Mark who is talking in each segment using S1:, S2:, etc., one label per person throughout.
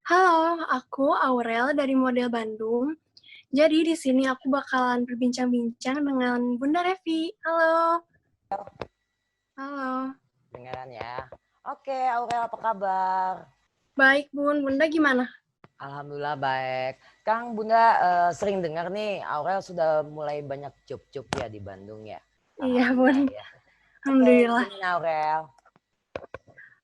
S1: Halo, aku Aurel dari Model Bandung. Jadi di sini aku bakalan berbincang-bincang dengan Bunda Revi. Halo. Halo.
S2: Dengaran ya. Oke, Aurel apa kabar?
S1: Baik, Bun. Bunda gimana?
S2: Alhamdulillah baik. Kang, Bunda sering dengar nih, Aurel sudah mulai banyak job-job ya di Bandung ya.
S1: Iya, Bun.
S2: Alhamdulillah ya. Oke,
S1: Alhamdulillah.
S2: gini Aurel.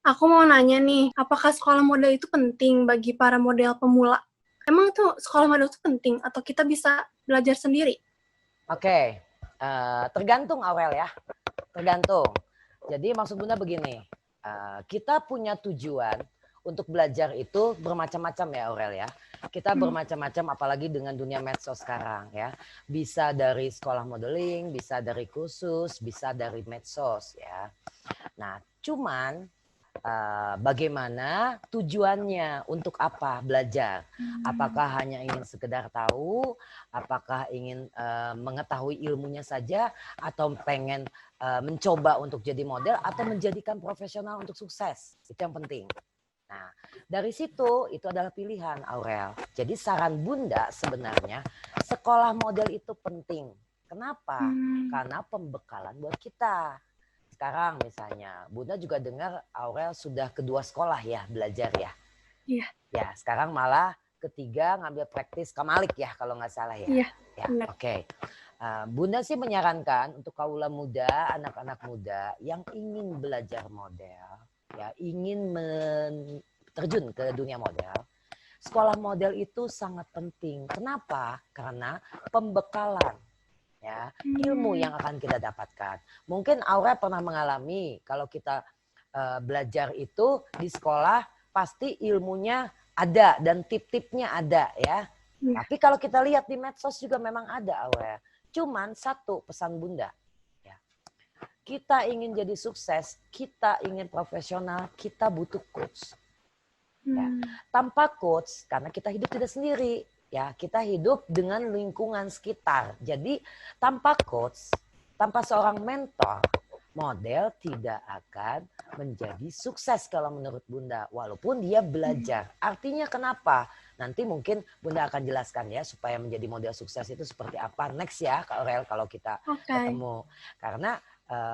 S1: Aku mau nanya nih, apakah sekolah model itu penting bagi para model pemula? Emang itu sekolah model itu penting atau kita bisa belajar sendiri?
S2: Oke, tergantung Aurel ya. Tergantung. Jadi maksud Bunda begini, kita punya tujuan untuk belajar itu bermacam-macam ya Aurel ya. Kita bermacam-macam apalagi dengan dunia medsos sekarang ya. Bisa dari sekolah modeling, bisa dari kursus, bisa dari medsos ya. Nah, cuman bagaimana tujuannya, untuk apa belajar? Apakah hanya ingin sekedar tahu, apakah ingin mengetahui ilmunya saja, atau pengen mencoba untuk jadi model, atau menjadikan profesional untuk sukses? Itu yang penting. Nah, dari situ itu adalah pilihan Aurel. Jadi saran Bunda sebenarnya sekolah model itu penting. Kenapa? Karena pembekalan buat kita. Sekarang misalnya, Bunda juga dengar Aurel sudah kedua sekolah ya belajar ya.
S1: Iya.
S2: Ya, sekarang malah ketiga ngambil praktis Kamalik ya kalau nggak salah ya.
S1: Iya,
S2: Ya,
S1: benar.
S2: oke. Bunda sih menyarankan untuk kaula muda, anak-anak muda yang ingin belajar model, ya ingin terjun ke dunia model. Sekolah model itu sangat penting. Kenapa? Karena pembekalan ya, ilmu yang akan kita dapatkan. Mungkin Aura pernah mengalami kalau kita belajar itu di sekolah pasti ilmunya ada dan tip-tipnya ada ya.
S1: Iya.
S2: Tapi kalau kita lihat di medsos juga memang ada Aura. Cuman satu pesan Bunda, ya. Kita ingin jadi sukses, kita ingin profesional, kita butuh coach. Ya. Tanpa coach, karena kita hidup tidak sendiri, ya kita hidup dengan lingkungan sekitar. Jadi tanpa coach, tanpa seorang mentor, model tidak akan menjadi sukses kalau menurut Bunda, walaupun dia belajar. Artinya kenapa? Nanti mungkin Bunda akan jelaskan ya supaya menjadi model sukses itu seperti apa next ya Aurel kalau kita ketemu. Karena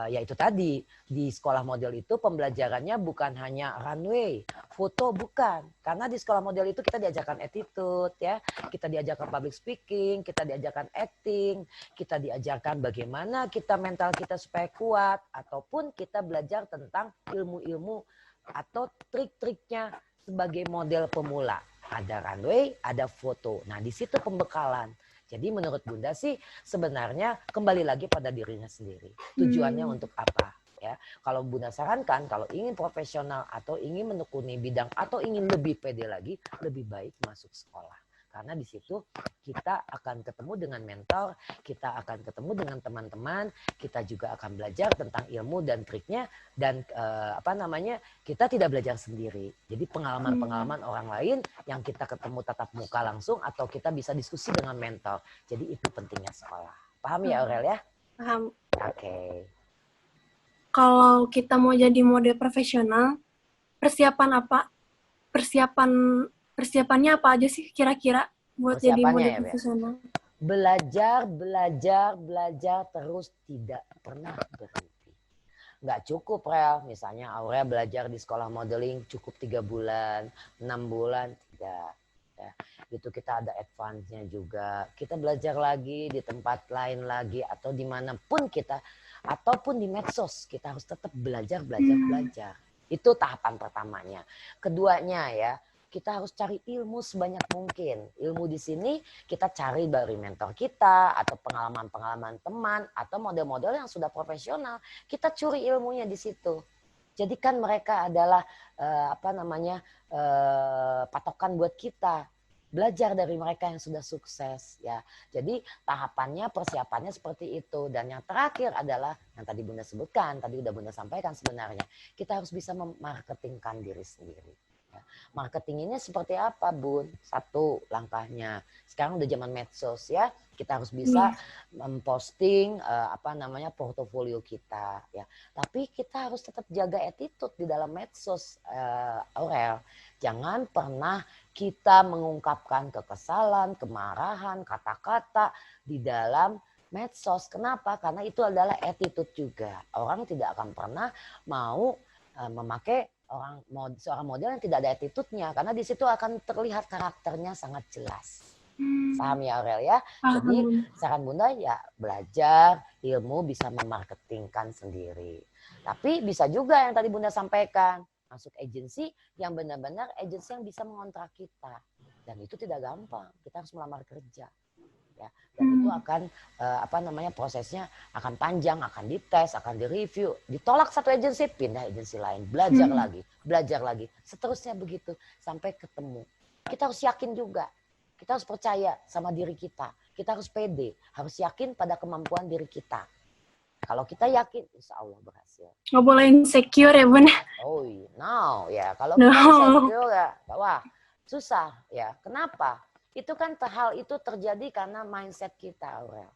S2: ya itu tadi di sekolah model itu pembelajarannya bukan hanya runway, foto bukan. Karena di sekolah model itu kita diajarkan attitude ya, kita diajarkan public speaking, kita diajarkan acting, kita diajarkan bagaimana kita mental kita supaya kuat, ataupun kita belajar tentang ilmu-ilmu atau trik-triknya sebagai model pemula. Ada runway, ada foto. Nah, di situ pembekalan. Jadi menurut Bunda sih sebenarnya kembali lagi pada dirinya sendiri. Tujuannya untuk apa? Ya, kalau Bunda sarankan kalau ingin profesional atau ingin menekuni bidang atau ingin lebih pede lagi, lebih baik masuk sekolah. Karena di situ kita akan ketemu dengan mentor, kita akan ketemu dengan teman-teman, kita juga akan belajar tentang ilmu dan triknya dan kita tidak belajar sendiri. Jadi pengalaman-pengalaman orang lain yang kita ketemu tatap muka langsung atau kita bisa diskusi dengan mentor. Jadi itu pentingnya sekolah. Paham ya Aurel ya?
S1: Paham.
S2: Oke.
S1: Kalau kita mau jadi model profesional, persiapan apa? Persiapannya apa aja sih kira-kira buat jadi
S2: Persiapannya
S1: model
S2: ya, Bel.
S1: profesional?
S2: Belajar terus tidak pernah berhenti. Nggak cukup Rel, misalnya Aurea belajar di sekolah modeling cukup 3 bulan, 6 bulan, tidak. Ya, itu kita ada advance-nya juga. Kita belajar lagi di tempat lain lagi atau dimanapun kita, ataupun di medsos kita harus tetap belajar. Itu tahapan pertamanya. Keduanya ya, kita harus cari ilmu sebanyak mungkin. Ilmu di sini kita cari dari mentor kita atau pengalaman-pengalaman teman atau model-model yang sudah profesional. Kita curi ilmunya di situ. Jadikan mereka adalah patokan buat kita. Belajar dari mereka yang sudah sukses ya. Jadi tahapannya, persiapannya seperti itu. Dan yang terakhir adalah yang tadi Bunda sebutkan, tadi udah Bunda sampaikan sebenarnya. Kita harus bisa memarketingkan diri sendiri. Marketing ini seperti apa, Bun? Satu, langkahnya. Sekarang udah zaman medsos ya. Kita harus bisa memposting portofolio kita ya. Tapi kita harus tetap jaga attitude di dalam medsos, Aurel. Jangan pernah kita mengungkapkan kekesalan, kemarahan, kata-kata di dalam medsos. Kenapa? Karena itu adalah attitude juga. Orang tidak akan pernah mau memakai seorang model yang tidak ada attitude-nya, karena di situ akan terlihat karakternya sangat jelas. Paham ya Aurel ya? Jadi saran Bunda ya belajar ilmu bisa memarketingkan sendiri. Tapi bisa juga yang tadi Bunda sampaikan, masuk agensi yang benar-benar agensi yang bisa mengontrak kita. Dan itu tidak gampang, kita harus melamar kerja. Ya, dan itu akan prosesnya akan panjang, akan dites, akan direview, ditolak satu agensi, pindah agensi lain, belajar lagi, seterusnya begitu sampai ketemu. Kita harus yakin juga, kita harus percaya sama diri kita harus pede, harus yakin pada kemampuan diri kita. Kalau kita yakin, insya Allah berhasil.
S1: Nggak boleh insecure ya Bun?
S2: Oh no, ya kalau kita insecure ya, wah susah ya. Kenapa? Itu kan hal itu terjadi karena mindset kita, Aurel.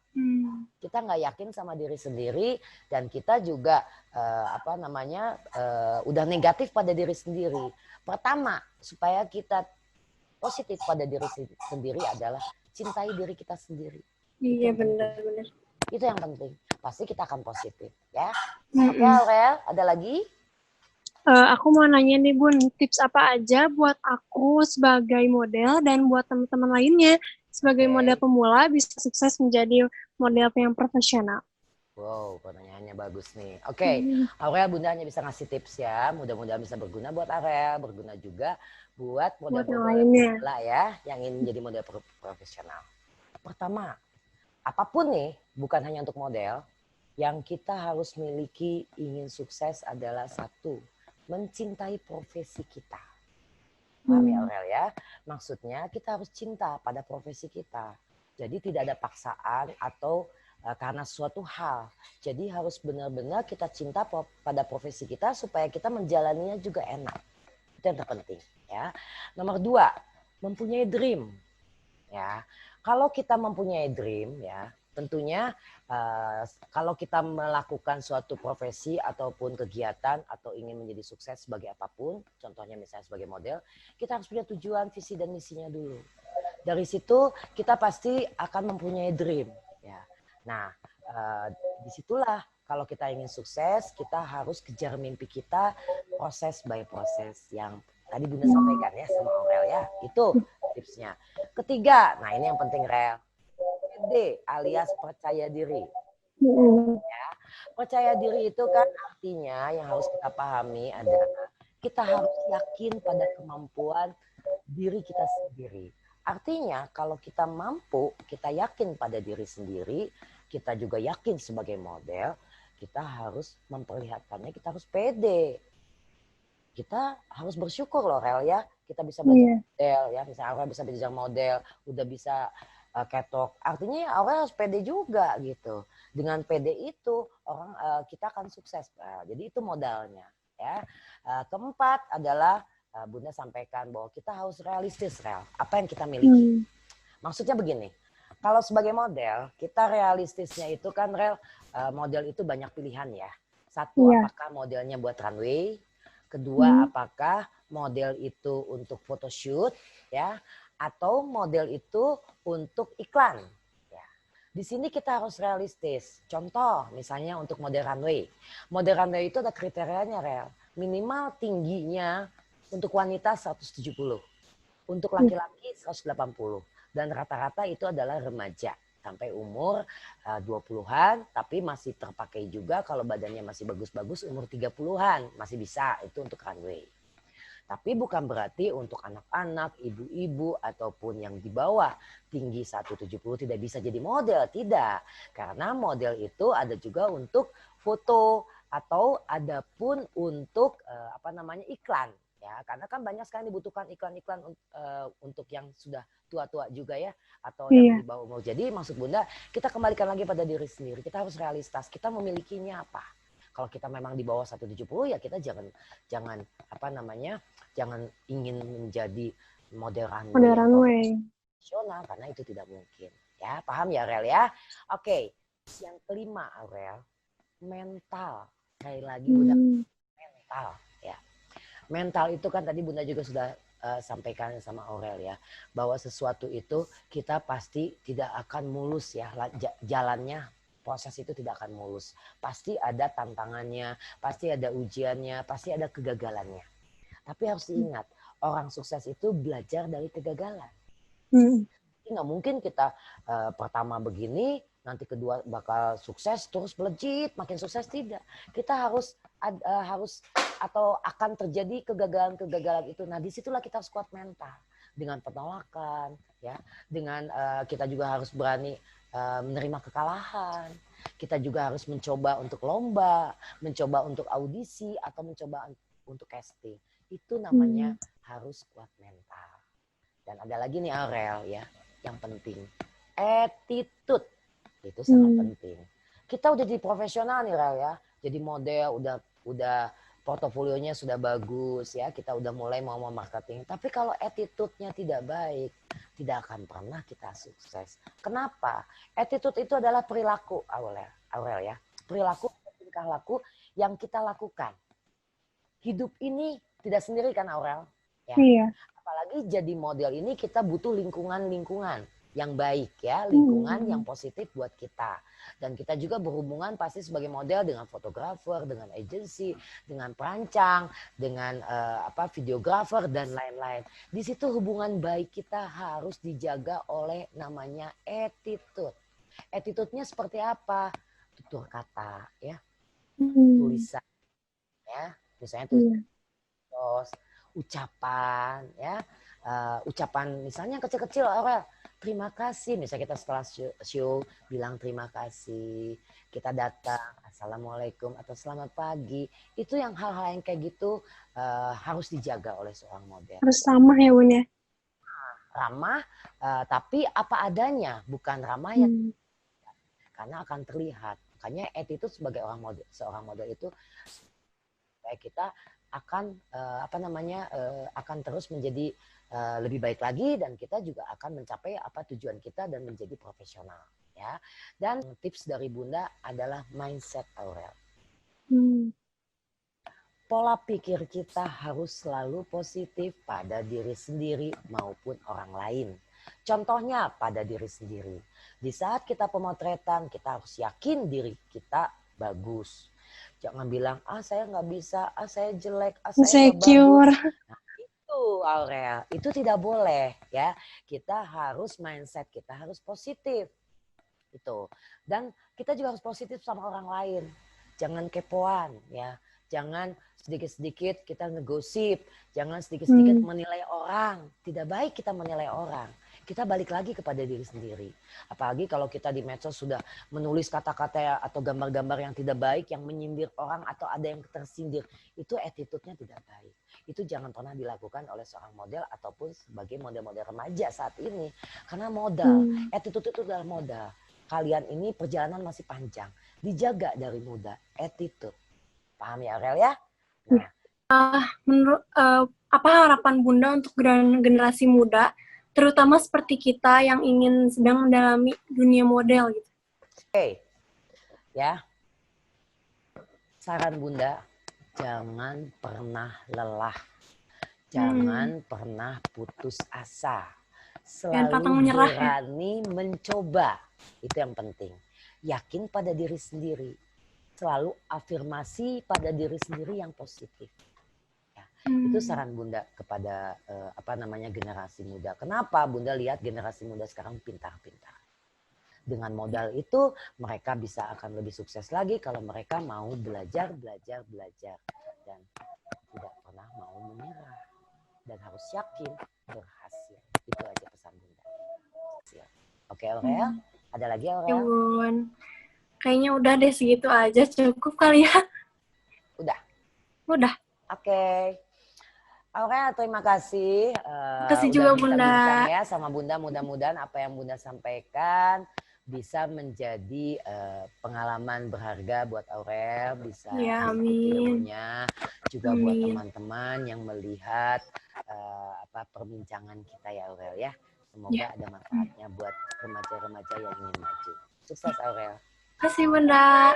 S2: Kita nggak yakin sama diri sendiri dan kita juga udah negatif pada diri sendiri. Pertama, supaya kita positif pada diri sendiri adalah cintai diri kita sendiri.
S1: Iya benar-benar.
S2: Itu yang penting. Pasti kita akan positif, ya. Oke, Aurel, ada lagi?
S1: Aku mau nanya nih Bun, tips apa aja buat aku sebagai model dan buat teman-teman lainnya sebagai model pemula bisa sukses menjadi model yang profesional?
S2: Wow, pertanyaannya bagus nih. Oke, Aurel Bunda hanya bisa ngasih tips ya. Mudah-mudahan bisa berguna buat Aurel, berguna juga buat model-model pemula ya yang ingin menjadi model profesional. Pertama, apapun nih, bukan hanya untuk model, yang kita harus miliki ingin sukses adalah satu, mencintai profesi kita. Paham ya Aurel ya? Maksudnya kita harus cinta pada profesi kita. Jadi tidak ada paksaan atau karena suatu hal. Jadi harus benar-benar kita cinta pada profesi kita supaya kita menjalaninya juga enak. Itu yang terpenting ya. Nomor dua, mempunyai dream. Ya, kalau kita mempunyai dream ya, tentunya kalau kita melakukan suatu profesi ataupun kegiatan atau ingin menjadi sukses sebagai apapun, contohnya misalnya sebagai model, kita harus punya tujuan, visi dan misinya dulu. Dari situ kita pasti akan mempunyai dream. Ya. Nah, disitulah kalau kita ingin sukses, kita harus kejar mimpi kita proses by proses yang tadi Bunda sampaikan ya sama Aurel ya. Itu tipsnya. Ketiga, nah ini yang penting Rel. PD alias percaya diri. Ya, percaya diri itu kan artinya yang harus kita pahami adalah kita harus yakin pada kemampuan diri kita sendiri. Artinya kalau kita mampu, kita yakin pada diri sendiri, kita juga yakin sebagai model, kita harus memperlihatkannya, kita harus pede. Kita harus bersyukur loh Rel ya, kita bisa belajar model ya, misalnya Aurel bisa belajar model, udah bisa ketok, artinya Aurel harus pede juga gitu. Dengan pede itu kita akan sukses. Jadi itu modalnya ya. Keempat adalah Bunda sampaikan bahwa kita harus realistis Rel, apa yang kita miliki. Maksudnya begini, kalau sebagai model kita realistisnya itu kan Rel, model itu banyak pilihan ya. Satu, apakah modelnya buat runway? Kedua, apakah model itu untuk photoshoot ya, atau model itu untuk iklan ya. Di sini kita harus realistis. Contoh misalnya untuk model runway. Model runway itu ada kriterianya Rel. Minimal tingginya untuk wanita 170, untuk laki-laki 180, dan rata-rata itu adalah remaja sampai umur 20-an, tapi masih terpakai juga kalau badannya masih bagus-bagus umur 30-an, masih bisa itu untuk runway. Tapi bukan berarti untuk anak-anak, ibu-ibu, ataupun yang di bawah tinggi 170 tidak bisa jadi model. Tidak. Karena model itu ada juga untuk foto atau ada pun untuk iklan. Ya, karena kan banyak sekali dibutuhkan iklan-iklan untuk yang sudah tua-tua juga ya. Atau yang di bawah umur. Jadi maksud Bunda, kita kembalikan lagi pada diri sendiri. Kita harus realistis. Kita memilikinya apa? Kalau kita memang di bawah 170 ya kita jangan apa namanya, jangan ingin menjadi model runway
S1: Model
S2: yang
S1: runway.
S2: profesional karena itu tidak mungkin. Ya, paham ya Aurel ya? Oke. Yang kelima Aurel, mental. Sekali lagi Bunda, mental ya. Mental itu kan tadi Bunda juga sudah sampaikan sama Aurel ya, bahwa sesuatu itu kita pasti tidak akan mulus ya, jalannya proses itu tidak akan mulus. Pasti ada tantangannya, pasti ada ujiannya, pasti ada kegagalannya. Tapi harus diingat, orang sukses itu belajar dari kegagalan. Nggak mungkin kita pertama begini, nanti kedua bakal sukses terus melejit makin sukses, tidak. Kita harus atau akan terjadi kegagalan itu. Nah disitulah kita harus kuat mental dengan penolakan ya, dengan kita juga harus berani menerima kekalahan. Kita juga harus mencoba untuk lomba, mencoba untuk audisi atau mencoba untuk casting. Itu namanya harus kuat mental. Dan ada lagi nih Aurel ya, yang penting attitude. Itu sangat penting. Kita udah jadi profesional nih Rel ya. Jadi model udah portofolionya sudah bagus ya. Kita udah mulai mau marketing. Tapi kalau attitude-nya tidak baik, tidak akan pernah kita sukses. Kenapa? Attitude itu adalah perilaku Aurel ya. Perilaku, tingkah laku yang kita lakukan. Hidup ini tidak sendiri kan Aurel? Ya.
S1: Iya.
S2: Apalagi jadi model ini kita butuh lingkungan yang baik ya, lingkungan yang positif buat kita. Dan kita juga berhubungan pasti sebagai model dengan fotografer, dengan agensi, dengan perancang, dengan videografer dan lain-lain. Di situ hubungan baik kita harus dijaga oleh namanya attitude. Attitude-nya seperti apa? Tutur kata ya. Tulisan ya, misalnya tulisan, ucapan ya, ucapan misalnya kecil-kecil Aurel, terima kasih, misalnya kita setelah show bilang terima kasih, kita datang assalamualaikum atau selamat pagi, itu yang hal-hal yang kayak gitu harus dijaga oleh seorang model.
S1: Harus ramah ya Bun ya.
S2: Ramah tapi apa adanya, bukan ramah yang karena akan terlihat. Makanya attitude sebagai seorang model itu kayak kita akan akan terus menjadi lebih baik lagi, dan kita juga akan mencapai apa tujuan kita dan menjadi profesional ya. Dan tips dari Bunda adalah mindset Aurel. Pola pikir kita harus selalu positif pada diri sendiri maupun orang lain. Contohnya pada diri sendiri. Di saat kita pemotretan, kita harus yakin diri kita bagus. Jangan bilang, saya nggak bisa, saya jelek, saya nggak bagus. Nah, itu Aurel, itu tidak boleh ya. Kita harus mindset, kita harus positif. Itu. Dan kita juga harus positif sama orang lain. Jangan kepoan ya. Jangan sedikit-sedikit kita ngegosip. Jangan sedikit-sedikit menilai orang. Tidak baik kita menilai orang. Kita balik lagi kepada diri sendiri. Apalagi kalau kita di medsos sudah menulis kata-kata atau gambar-gambar yang tidak baik, yang menyindir orang atau ada yang tersindir. Itu attitude-nya tidak baik. Itu jangan pernah dilakukan oleh seorang model ataupun sebagai model-model remaja saat ini. Karena modal, attitude itu adalah modal. Kalian ini perjalanan masih panjang. Dijaga dari muda, attitude. Paham ya Aurel ya?
S1: Nah. Menurut apa harapan Bunda untuk generasi muda, terutama seperti kita yang ingin sedang mendalami dunia model gitu?
S2: Oke. Ya. Saran Bunda, jangan pernah lelah. Jangan pernah putus asa. Selalu berani mencoba. Itu yang penting. Yakin pada diri sendiri. Selalu afirmasi pada diri sendiri yang positif. Ya, itu saran Bunda kepada generasi muda. Kenapa Bunda lihat generasi muda sekarang pintar-pintar. Dengan modal itu mereka bisa akan lebih sukses lagi kalau mereka mau belajar dan tidak pernah mau menyerah dan harus yakin berhasil. Itu aja pesan Bunda. Oke Aurel, ada lagi Aurel?
S1: Kayaknya udah deh, segitu aja cukup kali ya.
S2: Udah. Oke. Aurel, terima kasih.
S1: Terima kasih juga Bunda.
S2: Bincang-bincang ya sama Bunda. Mudah-mudahan apa yang Bunda sampaikan bisa menjadi pengalaman berharga buat Aurel, bisa
S1: Ya,
S2: mengikuti
S1: amin.
S2: ilmunya, juga buat teman-teman yang melihat perbincangan kita ya Aurel ya. Semoga
S1: Ya.
S2: ada manfaatnya buat remaja-remaja yang ingin maju. Sukses Aurel.
S1: Terima kasih Bunda.